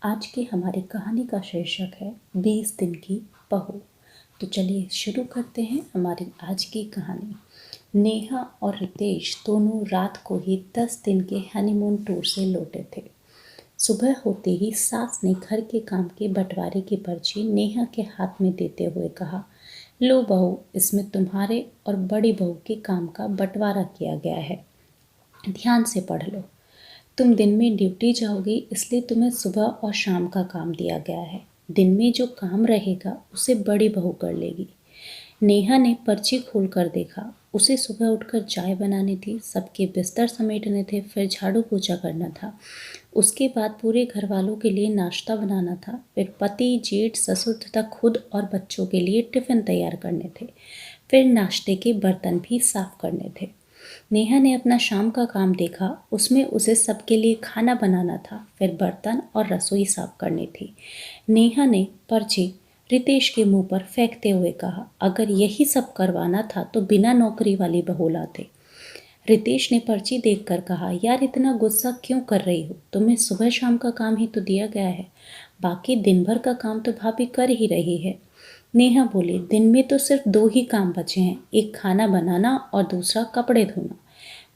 आज की हमारी कहानी का शीर्षक है 20 दिन की बहू। तो चलिए शुरू करते हैं हमारी आज की कहानी। नेहा और रितेश दोनों रात को ही 10 दिन के हनीमून टूर से लौटे थे। सुबह होते ही सास ने घर के काम के बंटवारे की पर्ची नेहा के हाथ में देते हुए कहा, लो बहू, इसमें तुम्हारे और बड़ी बहू के काम का बंटवारा किया गया है, ध्यान से पढ़ लो। तुम दिन में ड्यूटी जाओगी, इसलिए तुम्हें सुबह और शाम का काम दिया गया है। दिन में जो काम रहेगा उसे बड़ी बहू कर लेगी। नेहा ने पर्ची खोलकर देखा। उसे सुबह उठकर चाय बनानी थी, सबके बिस्तर समेटने थे, फिर झाड़ू पोछा करना था। उसके बाद पूरे घर वालों के लिए नाश्ता बनाना था, फिर पति, जेठ, ससुर तथा खुद और बच्चों के लिए टिफिन तैयार करने थे, फिर नाश्ते के बर्तन भी साफ करने थे। नेहा ने अपना शाम का काम देखा। उसमें उसे सबके लिए खाना बनाना था, फिर बर्तन और रसोई साफ करनी थी। नेहा ने पर्ची रितेश के मुंह पर फेंकते हुए कहा, अगर यही सब करवाना था तो बिना नौकरी वाली बहू लाते। रितेश ने पर्ची देखकर कहा, यार इतना गुस्सा क्यों कर रही हो? तुम्हें सुबह शाम का काम ही तो दिया गया है, बाकी दिन भर का काम तो भाभी कर ही रही है। नेहा बोली, दिन में तो सिर्फ 2 ही काम बचे हैं, एक खाना बनाना और दूसरा कपड़े धोना।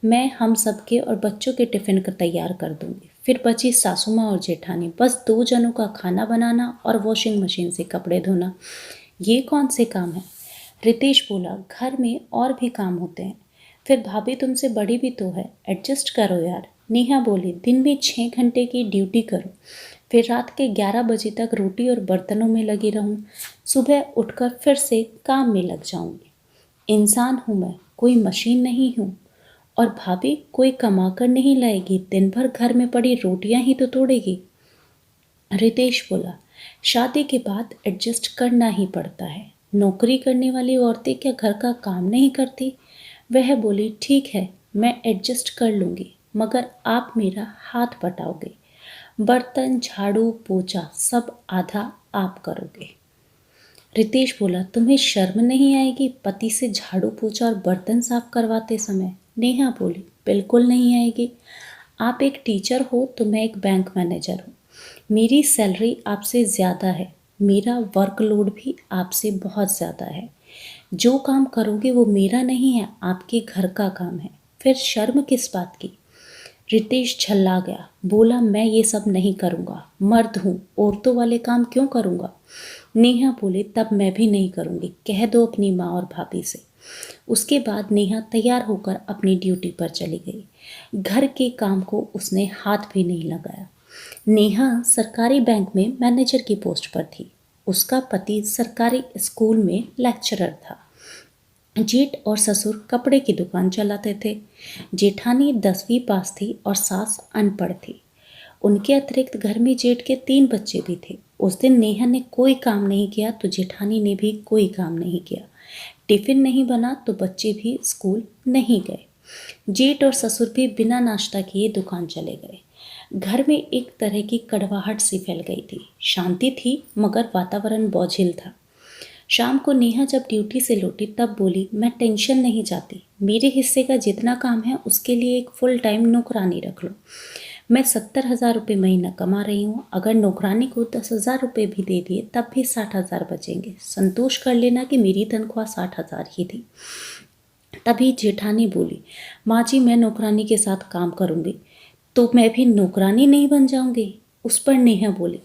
मैं हम सबके और बच्चों के टिफिन का तैयार कर दूंगी। फिर बची सासू माँ और जेठानी, बस 2 जनों का खाना बनाना और वॉशिंग मशीन से कपड़े धोना। ये कौन से काम है? रितेश बोला, घर में और भी काम होते हैं। फिर भाभी तुमसे बड़ी भी तो है, एडजस्ट करो यार। नेहा बोली, दिन में 6 घंटे की ड्यूटी करो, फिर रात के 11 बजे तक रोटी और बर्तनों में लगी रहूं, सुबह उठकर फिर से काम में लग जाऊंगी। इंसान हूं मैं, कोई मशीन नहीं हूं। और भाभी कोई कमा कर नहीं लाएगी, दिन भर घर में पड़ी रोटियां ही तो तोड़ेगी। रितेश बोला, शादी के बाद एडजस्ट करना ही पड़ता है। नौकरी करने वाली औरतें क्या घर का काम नहीं करती? वह बोली, ठीक है, मैं एडजस्ट कर लूंगी, मगर आप मेरा हाथ बटाओगे। बर्तन, झाड़ू, पोछा सब आधा आप करोगे। रितेश बोला, तुम्हें शर्म नहीं आएगी पति से झाड़ू पोछा और बर्तन साफ करवाते समय? नेहा बोली, बिल्कुल नहीं आएगी। आप एक टीचर हो तो मैं एक बैंक मैनेजर हूँ। मेरी सैलरी आपसे ज़्यादा है, मेरा वर्कलोड भी आपसे बहुत ज़्यादा है। जो काम करोगे वो मेरा नहीं है, आपके घर का काम है। फिर शर्म किस बात की? रितेश झल्ला गया, बोला, मैं ये सब नहीं करूँगा, मर्द हूँ, औरतों वाले काम क्यों करूँगा? नेहा बोली, तब मैं भी नहीं करूँगी, कह दो अपनी माँ और भाभी से। उसके बाद नेहा तैयार होकर अपनी ड्यूटी पर चली गई। घर के काम को उसने हाथ भी नहीं लगाया। नेहा सरकारी बैंक में मैनेजर की पोस्ट पर थी। उसका पति सरकारी स्कूल में लेक्चरर था। जेठ और ससुर कपड़े की दुकान चलाते थे। जेठानी 10वीं पास थी और सास अनपढ़ थी। उनके अतिरिक्त घर में जेठ के 3 बच्चे भी थे। उस दिन नेहा ने कोई काम नहीं किया तो जेठानी ने भी कोई काम नहीं किया। टिफिन नहीं बना तो बच्चे भी स्कूल नहीं गए। जेठ और ससुर भी बिना नाश्ता किए दुकान चले गए। घर में एक तरह की कड़वाहट सी फैल गई थी। शांति थी मगर वातावरण बोझिल था। शाम को नेहा जब ड्यूटी से लौटी तब बोली, मैं टेंशन नहीं चाहती, मेरे हिस्से का जितना काम है उसके लिए एक फुल टाइम नौकरानी रख लो। मैं 70,000 रुपये महीना कमा रही हूँ, अगर नौकरानी को 10,000 रुपये भी दे दिए तब भी 60,000 बचेंगे। संतोष कर लेना कि मेरी तनख्वाह 60,000 ही थी। तभी जेठानी बोली, माँ जी मैं नौकरानी के साथ काम करूँगी, तो मैं भी नौकरानी नहीं बन जाऊँगी? उस पर नेहा बोली,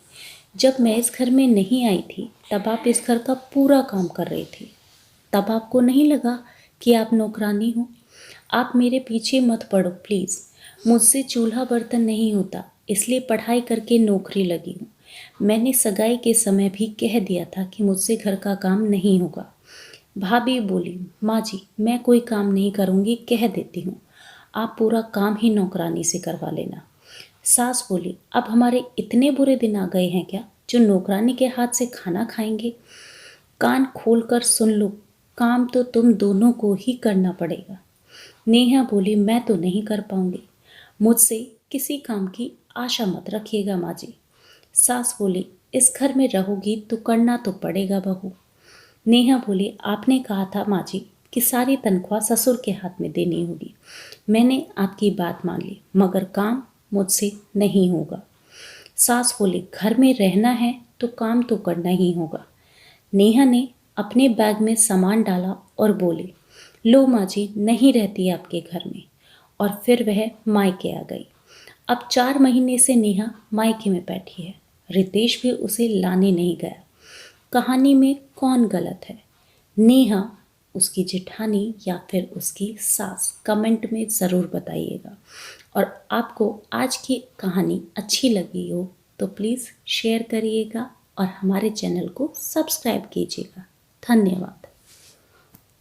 जब मैं इस घर में नहीं आई थी तब आप इस घर का पूरा काम कर रही थी, तब आपको नहीं लगा कि आप नौकरानी हो? आप मेरे पीछे मत पड़ो प्लीज़। मुझसे चूल्हा बर्तन नहीं होता, इसलिए पढ़ाई करके नौकरी लगी हूँ। मैंने सगाई के समय भी कह दिया था कि मुझसे घर का काम नहीं होगा। भाभी बोली, माँ जी मैं कोई काम नहीं करूँगी, कह देती हूँ, आप पूरा काम ही नौकरानी से करवा लेना। सास बोली, अब हमारे इतने बुरे दिन आ गए हैं क्या जो नौकरानी के हाथ से खाना खाएंगे? कान खोल कर सुन लो, काम तो तुम दोनों को ही करना पड़ेगा। नेहा बोली, मैं तो नहीं कर पाऊंगी, मुझसे किसी काम की आशा मत रखिएगा माँ जी। सास बोली, इस घर में रहोगी तो करना तो पड़ेगा बहू। नेहा बोली, आपने कहा था माँ जी कि सारी तनख्वाह ससुर के हाथ में देनी होगी। मैंने आपकी बात मान ली, मगर काम मुझसे नहीं होगा। सास बोली घर में रहना है तो काम तो करना ही होगा। नेहा ने अपने बैग में सामान डाला और बोली, लो माँ जी, नहीं रहती आपके घर में। और फिर वह मायके आ गई। अब 4 महीने से नेहा मायके में बैठी है। रितेश भी उसे लाने नहीं गया। कहानी में कौन गलत है, नेहा, उसकी जेठानी या फिर उसकी सास? कमेंट में ज़रूर बताइएगा। और आपको आज की कहानी अच्छी लगी हो तो प्लीज़ शेयर करिएगा और हमारे चैनल को सब्सक्राइब कीजिएगा। धन्यवाद।